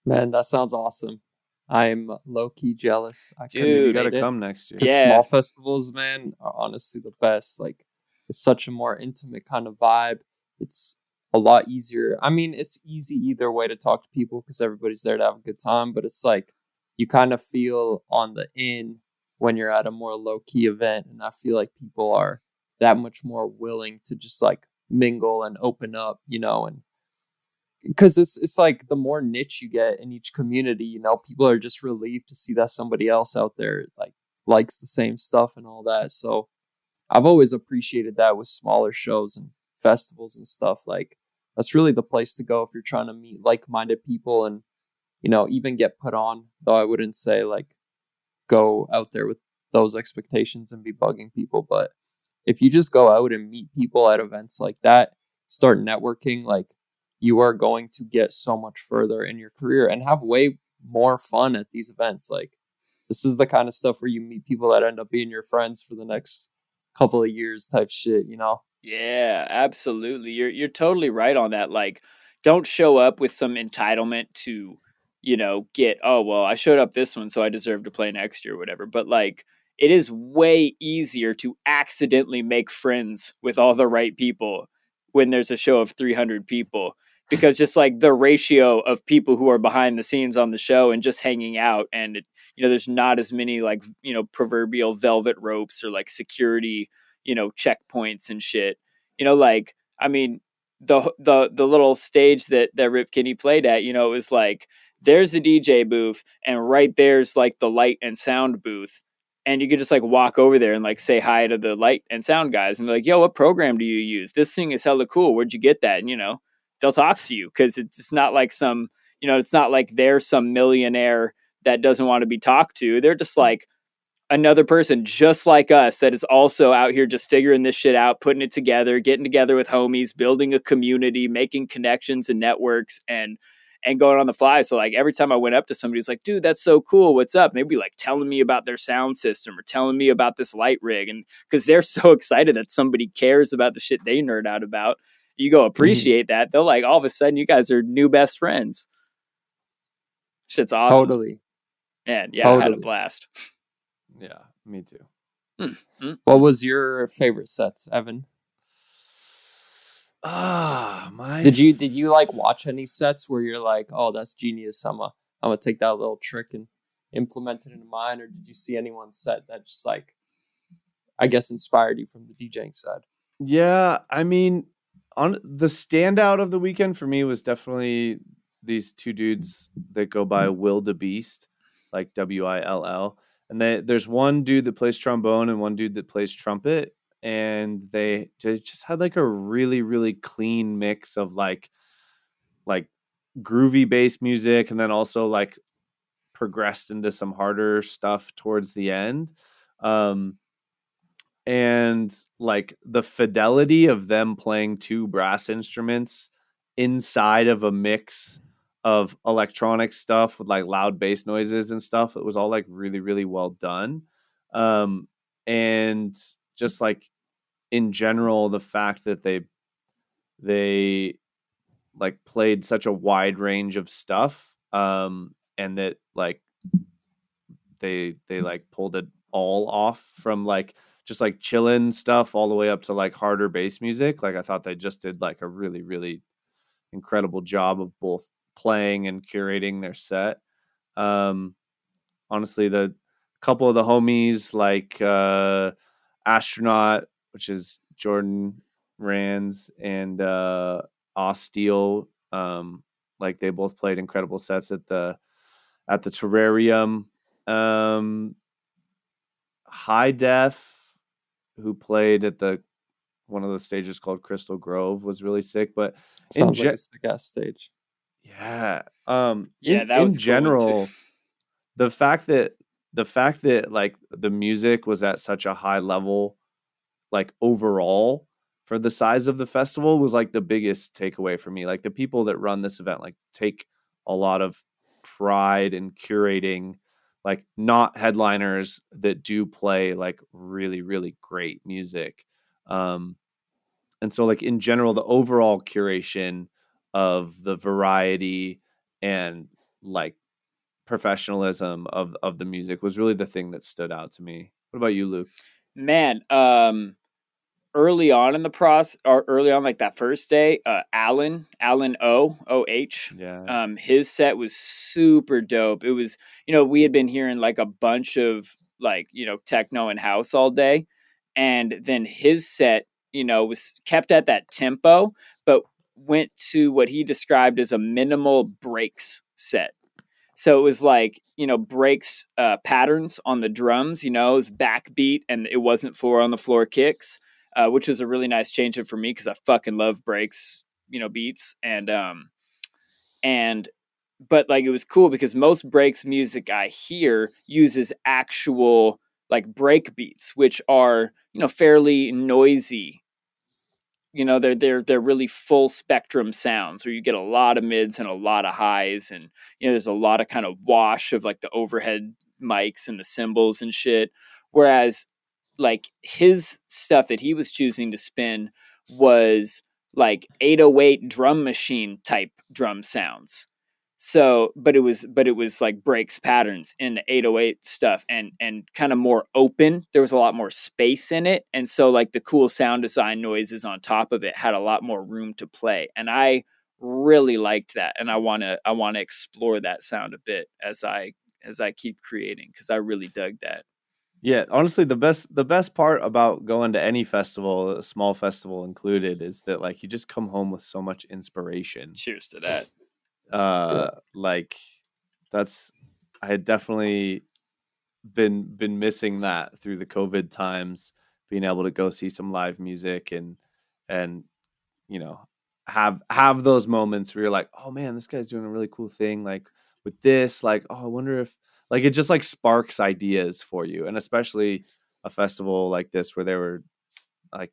Man, that sounds awesome. I'm low-key jealous. Dude, you gotta come next year. Because small festivals, man, are honestly the best. Like, it's such a more intimate kind of vibe. It's a lot easier. I mean, it's easy either way to talk to people because everybody's there to have a good time. But it's like you kind of feel on the in when you're at a more low-key event. And I feel like people are that much more willing to just like mingle and open up, and because it's like the more niche you get in each community, people are just relieved to see that somebody else out there like likes the same stuff and all that. So I've always appreciated that with smaller shows and festivals and stuff. Like, that's really the place to go if you're trying to meet like-minded people and, even get put on. Though I wouldn't say like go out there with those expectations and be bugging people. But if you just go out and meet people at events like that, start networking, like, you are going to get so much further in your career and have way more fun at these events. Like, this is the kind of stuff where you meet people that end up being your friends for the next couple of years type shit, Yeah, absolutely. You're totally right on that. Like, don't show up with some entitlement to, get, oh, well, I showed up this one, so I deserve to play next year or whatever. But like, it is way easier to accidentally make friends with all the right people when there's a show of 300 people, because just like the ratio of people who are behind the scenes on the show and just hanging out, and there's not as many like, proverbial velvet ropes or like security, checkpoints and shit. Like, I mean, the little stage that Rip Kinney played at, it was like, there's a DJ booth, and right there's like the light and sound booth. And you could just like walk over there and like say hi to the light and sound guys and be like, yo, what program do you use? This thing is hella cool. Where'd you get that? And, they'll talk to you, because it's not like some, it's not like they're some millionaire that doesn't want to be talked to. They're just like another person just like us that is also out here just figuring this shit out, putting it together, getting together with homies, building a community, making connections and networks, and going on the fly. So like every time I went up to somebody who's like, dude, that's so cool, what's up? And they'd be like telling me about their sound system or telling me about this light rig. And because they're so excited that somebody cares about the shit they nerd out about, you go appreciate that. They'll like, all of a sudden you guys are new best friends. Shit's awesome. Totally. Man, yeah, totally. I had a blast. Yeah, me too. What was your favorite sets, Evan? Did you like watch any sets where you're like, oh, that's genius, I'm gonna take that little trick and implement it into mine? Or did you see anyone's set that just like, I guess, inspired you from the DJing side? Yeah, I mean, on the standout of the weekend for me was definitely these two dudes that go by Will the Beast, like Will. And there's one dude that plays trombone and one dude that plays trumpet. And they just had like a really, really clean mix of like groovy bass music, and then also like progressed into some harder stuff towards the end. And like the fidelity of them playing two brass instruments inside of a mix of electronic stuff with like loud bass noises and stuff. It was all like really, really well done. And just like in general, the fact that they like played such a wide range of stuff, and that like they like pulled it all off from like just like chillin' stuff all the way up to like harder bass music. Like I thought they just did like a really, really incredible job of both playing and curating their set. Um, Honestly, the couple of the homies like Astronaut, which is Jordan Rands, and Osteel, like they both played incredible sets at the Terrarium. High Def, who played at the one of the stages called Crystal Grove, was really sick. But Sounds like a sick ass stage. yeah, Yeah, that in was a cool one, too. general, the fact that like the music was at such a high level, like overall for the size of the festival, was like the biggest takeaway for me. Like the people that run this event like take a lot of pride in curating like not headliners that do play like really, really great music. And so like in general, the overall curation of the variety and like professionalism of the music was really the thing that stood out to me. What about you, Luke? Man, early on in the process, or early on like that first day, Alan O-H, Yeah. his set was super dope. It was, we had been hearing like a bunch of like, techno and house all day, and then his set, was kept at that tempo, but went to what he described as a minimal breaks set. So it was like, breaks patterns on the drums, it was backbeat, and it wasn't 4 on the floor kicks, which was a really nice change up for me because I fucking love breaks, beats. And but like it was cool because most breaks music I hear uses actual like break beats, which are, fairly noisy. They're really full spectrum sounds where you get a lot of mids and a lot of highs, and there's a lot of kind of wash of like the overhead mics and the cymbals and shit. Whereas like his stuff that he was choosing to spin was like 808 drum machine type drum sounds. So, but it was like breaks patterns in the 808 stuff, and kind of more open. There was a lot more space in it, and so like the cool sound design noises on top of it had a lot more room to play, and I really liked that, and I want to explore that sound a bit as I keep creating, because I really dug that. Yeah, honestly, the best part about going to any festival, a small festival included, is that like you just come home with so much inspiration. Cheers to that. Like that's I had definitely been missing that through the COVID times, being able to go see some live music and you know have those moments where you're like, oh man, this guy's doing a really cool thing, like with this, like, oh, I wonder if like it just like sparks ideas for you. And especially a festival like this where they were like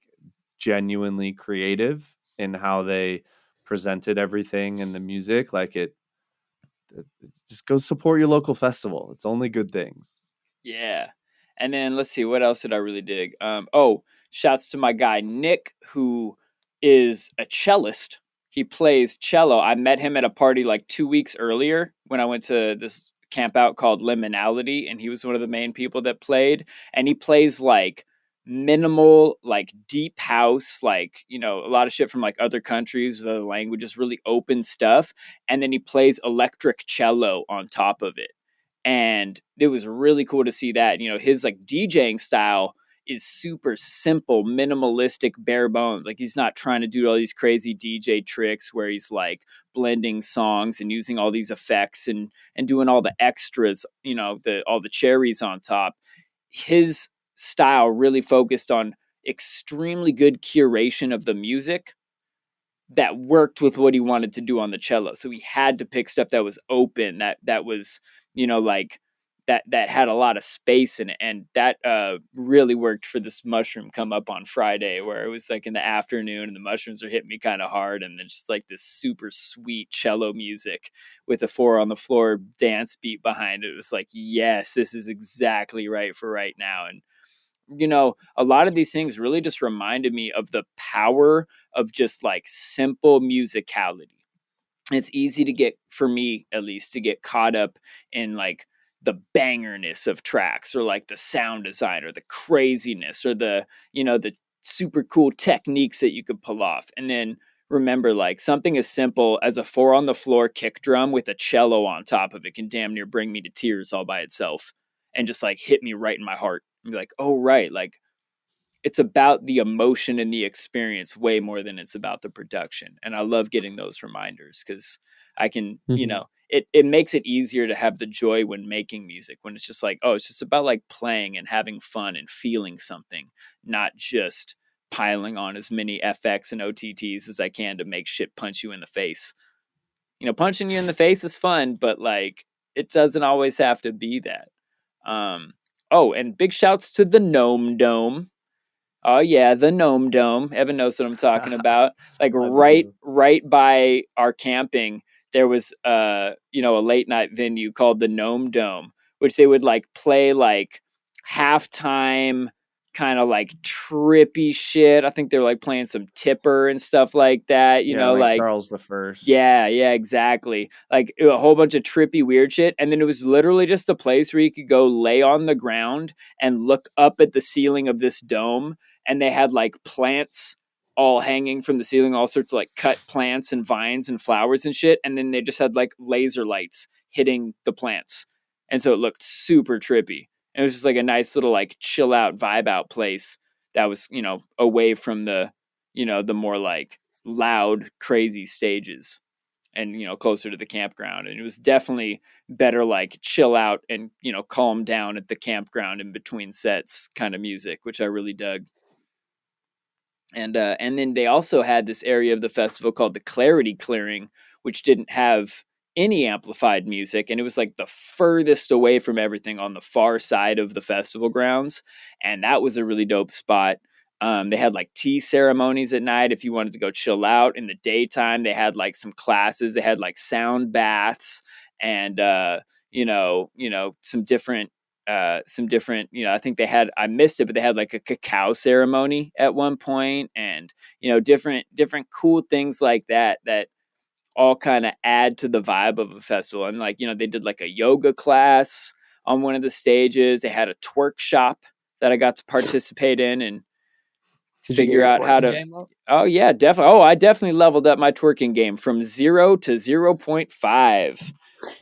genuinely creative in how they presented everything and the music, like it just go support your local festival. It's only good things. Yeah. And then let's see, what else did I really dig? Oh, shouts to my guy Nick, who is a cellist. He plays cello. I met him at a party like 2 weeks earlier when I went to this camp out called Liminality, and he was one of the main people that played. And he plays like minimal, like deep house, like, a lot of shit from like other countries with other languages, really open stuff. And then he plays electric cello on top of it, and it was really cool to see that. His like DJing style is super simple, minimalistic, bare bones. Like he's not trying to do all these crazy DJ tricks where he's like blending songs and using all these effects and doing all the extras, all the cherries on top. His style really focused on extremely good curation of the music that worked with what he wanted to do on the cello. So he had to pick stuff that was open, that was, like that had a lot of space in it, and that really worked for this mushroom come up on Friday, where it was like in the afternoon and the mushrooms are hitting me kind of hard, and then just like this super sweet cello music with a 4 on the floor dance beat behind it. It was like, yes, this is exactly right for right now. And a lot of these things really just reminded me of the power of just like simple musicality. It's easy to get, for me at least, to get caught up in like the bangerness of tracks, or like the sound design, or the craziness, or the super cool techniques that you could pull off. And then remember, like, something as simple as a 4 on the floor kick drum with a cello on top of it can damn near bring me to tears all by itself, and just like hit me right in my heart and be like, oh right, like it's about the emotion and the experience way more than it's about the production. And I love getting those reminders, because I can, it makes it easier to have the joy when making music, when it's just like, oh, it's just about like playing and having fun and feeling something, not just piling on as many FX and OTTs as I can to make shit punch you in the face. Punching you in the face is fun, but like it doesn't always have to be that. Oh, and big shouts to the Gnome Dome. Oh yeah, the Gnome Dome. Evan knows what I'm talking about. Like right by our camping, there was a late night venue called the Gnome Dome, which they would like play like halftime kind of like trippy shit. I think they were like playing some Tipper and stuff like that, like Charles the First. yeah, exactly. Like a whole bunch of trippy weird shit. And then it was literally just a place where you could go lay on the ground and look up at the ceiling of this dome. And they had like plants all hanging from the ceiling, all sorts of like cut plants and vines and flowers and shit. And then they just had like laser lights hitting the plants. And so it looked super trippy. And it was just like a nice little like chill out, vibe out place that was, away from the more like loud, crazy stages, and closer to the campground. And it was definitely better like chill out and calm down at the campground in between sets kind of music, which I really dug. And then they also had this area of the festival called the Clarity Clearing, which didn't have any amplified music, and it was like the furthest away from everything on the far side of the festival grounds. And that was a really dope spot. They had like tea ceremonies at night if you wanted to go chill out. In the daytime, they had like some classes. They had like sound baths and some different I think they had, I missed it, but they had like a cacao ceremony at one point, and different cool things like that all kind of add to the vibe of a festival. And like they did like a yoga class on one of the stages. They had a twerk shop that I got to participate in and figure out how to. Oh yeah, definitely. Oh, I definitely leveled up my twerking game from 0 to 0.5.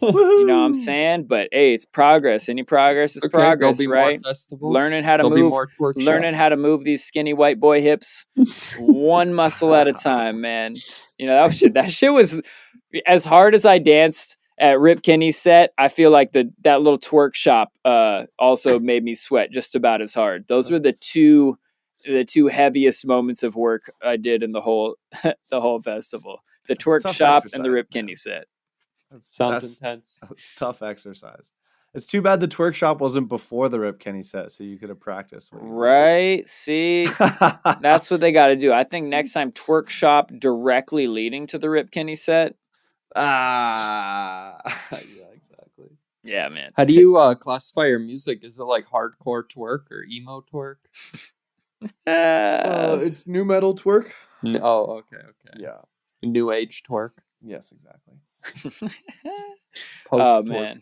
You know what I'm saying? But hey, it's progress. Any progress is progress, there'll be right? more festivals. Learning how to There'll be move, more twerk learning shops. how to move these skinny white boy hips, one muscle at a time, man. That shit was as hard as I danced at Rip Kenny's set. I feel like that little twerk shop also made me sweat just about as hard. Those were the two heaviest moments of work I did in the whole festival. The twerk shop and the Rip Kenny set. Sounds intense. It's tough exercise. It's too bad the twerk shop wasn't before the Rip Kenny set, so you could have practiced. Right? See, that's what they got to do. I think next time twerk shop directly leading to the Rip Kenny set. Yeah, exactly. Yeah, man. How do you classify your music? Is it like hardcore twerk or emo twerk? It's new metal twerk. Oh, okay. Yeah. New age twerk. Yes, exactly. Oh man.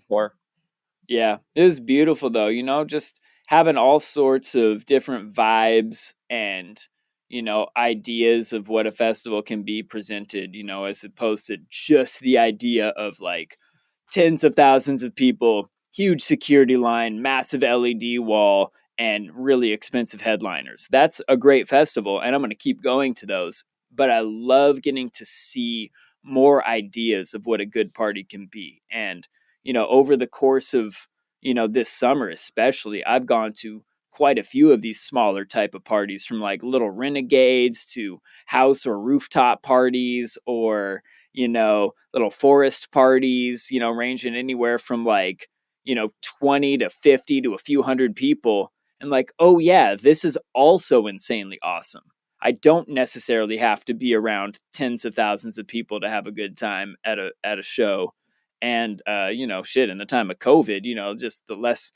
Yeah, it was beautiful though. Just having all sorts of different vibes and ideas of what a festival can be presented. As opposed to just the idea of like tens of thousands of people, huge security line, massive LED wall, and really expensive headliners. That's a great festival, and I'm going to keep going to those. But I love getting to see more ideas of what a good party can be. And, over the course of, this summer especially, I've gone to quite a few of these smaller type of parties, from like little renegades to house or rooftop parties, or little forest parties, ranging anywhere from like 20 to 50 to a few hundred people, and like, oh yeah, this is also insanely awesome. I don't necessarily have to be around tens of thousands of people to have a good time at a show. And shit, in the time of COVID, just the less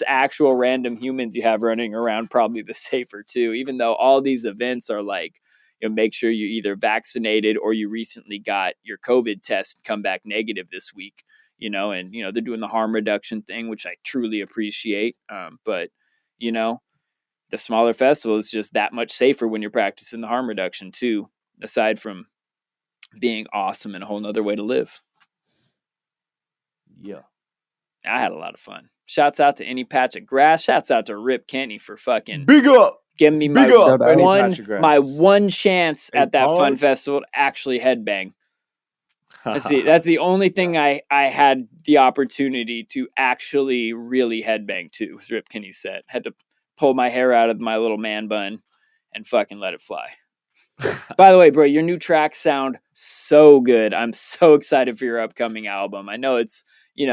actual random humans you have running around, probably the safer too. Even though all these events are like, make sure you're either vaccinated or you recently got your COVID test come back negative this week. And they're doing the harm reduction thing, which I truly appreciate. But the smaller festival is just that much safer when you're practicing the harm reduction too, aside from being awesome and a whole nother way to live. Yeah. I had a lot of fun. Shouts out to any patch of grass. Shouts out to Rip Kenny for fucking Big up. giving me Big up. Any my patch of grass. my one chance at that fun APOG? festival to actually headbang. That's the only thing I had the opportunity to actually really headbang to was Rip Kenny's set. Had to pull my hair out of my little man bun and fucking let it fly. By the way, bro, your new tracks sound so good. I'm so excited for your upcoming album. I know it's,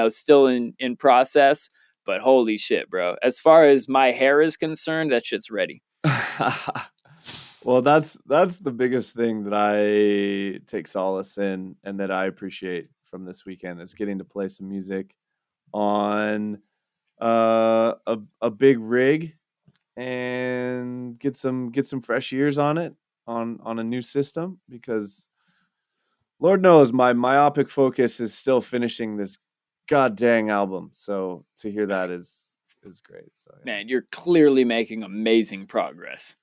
still in process, but holy shit, bro. As far as my hair is concerned, that shit's ready. Well, that's the biggest thing that I take solace in and that I appreciate from this weekend is getting to play some music on a big rig and get some fresh ears on it on a new system, because Lord knows my myopic focus is still finishing this god dang album. So to hear that is great. So yeah. Man, you're clearly making amazing progress.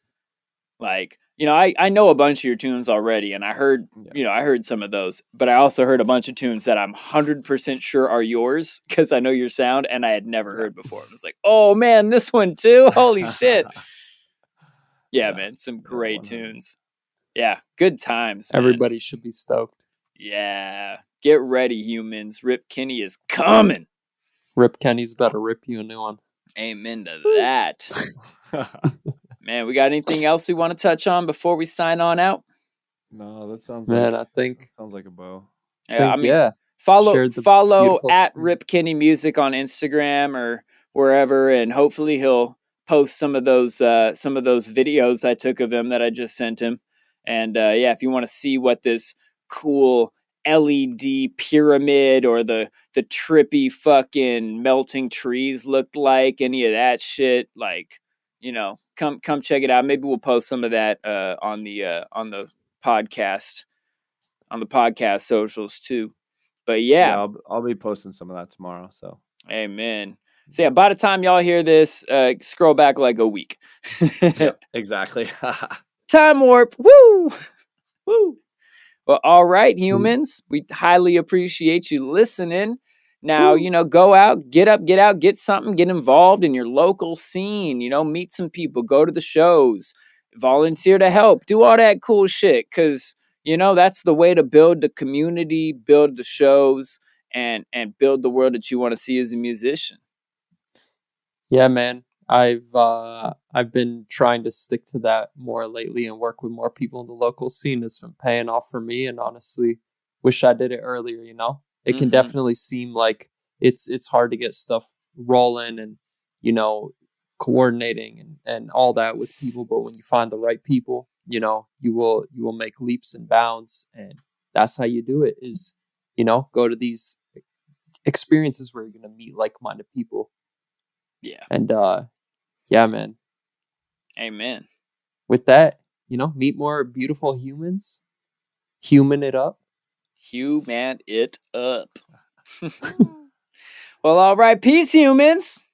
Like, I know a bunch of your tunes already, and I heard, I heard some of those, but I also heard a bunch of tunes that I'm 100% sure are yours because I know your sound and I had never heard before. It was like, oh man, this one too. Holy shit. Yeah, man, some great tunes. Yeah, good times, man. Everybody should be stoked. Yeah, get ready, humans. Rip Kenny is coming. Rip Kenny's better rip you a new one. Amen to that. Man, we got anything else we want to touch on before we sign on out? No, that sounds I think sounds like a bow. Yeah, follow at Rip Kenny Music on Instagram or wherever, and hopefully he'll post some of those videos I took of him that I just sent him. And if you want to see what this cool LED pyramid or the trippy fucking melting trees looked like, any of that shit, like, come check it out. Maybe we'll post some of that on the podcast socials too. But yeah, I'll be posting some of that tomorrow. So amen. So yeah, by the time y'all hear this, scroll back like a week. Exactly. Time warp. Woo! Woo! Well, all right, humans. We highly appreciate you listening. Now, go out, get something, get involved in your local scene, meet some people, go to the shows, volunteer to help, do all that cool shit. Cause, that's the way to build the community, build the shows, and build the world that you want to see as a musician. Yeah, man. I've been trying to stick to that more lately and work with more people in the local scene. It's been paying off for me, and honestly, wish I did it earlier. It can definitely seem like it's hard to get stuff rolling and coordinating and all that with people, but when you find the right people, you will make leaps and bounds, and that's how you do it. Is go to these experiences where you're gonna meet like-minded people. Yeah. And yeah, man. Amen. With that, meet more beautiful humans. Human it up. Human it up. Well, all right. Peace, humans.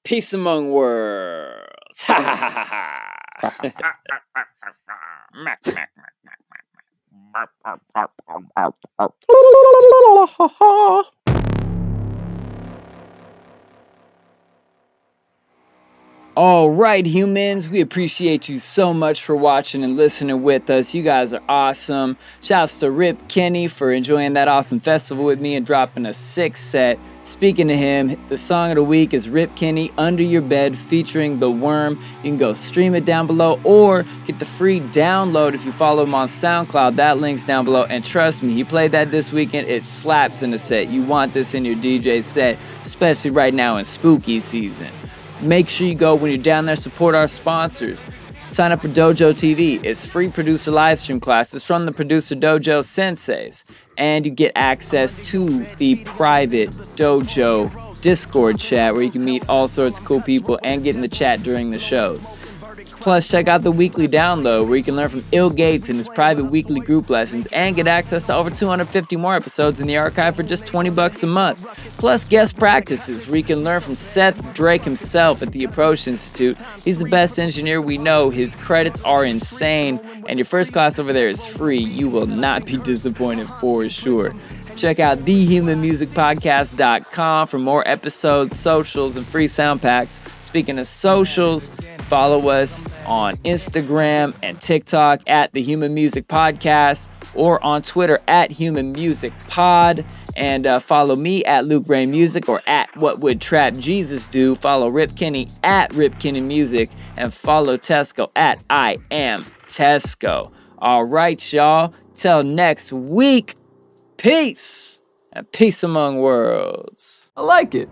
Peace among worlds. Ha ha ha ha. All right, humans, we appreciate you so much for watching and listening with us. You guys are awesome. Shouts to Rip Kenny for enjoying that awesome festival with me and dropping a 6 set. Speaking to him, the song of the week is Rip Kenny, Under Your Bed, featuring the Wurm. You can go stream it down below or get the free download if you follow him on SoundCloud. That link's down below. And trust me, he played that this weekend. It slaps in the set. You want this in your DJ set, especially right now in spooky season. Make sure you go when you're down there, support our sponsors. Sign up for Dojo TV. It's free producer live stream classes from the Producer Dojo Senseis. And you get access to the private Dojo Discord chat where you can meet all sorts of cool people and get in the chat during the shows. Plus, check out the weekly download where you can learn from Ill Gates in his private weekly group lessons and get access to over 250 more episodes in the archive for just $20 a month. Plus, guest practices where you can learn from Seth Drake himself at the Approach Institute. He's the best engineer we know. His credits are insane, and your first class over there is free. You will not be disappointed for sure. Check out thehumanmusicpodcast.com for more episodes, socials, and free sound packs. Speaking of socials, follow us on Instagram and TikTok at The Human Music Podcast or on Twitter at Human Music Pod. And follow me at Luke Ray Music or at What Would Trap Jesus Do. Follow Rip Kenny at Rip Kenny Music and follow Tesco at I Am Tesco. All right, y'all. Till next week. Peace and peace among worlds. I like it.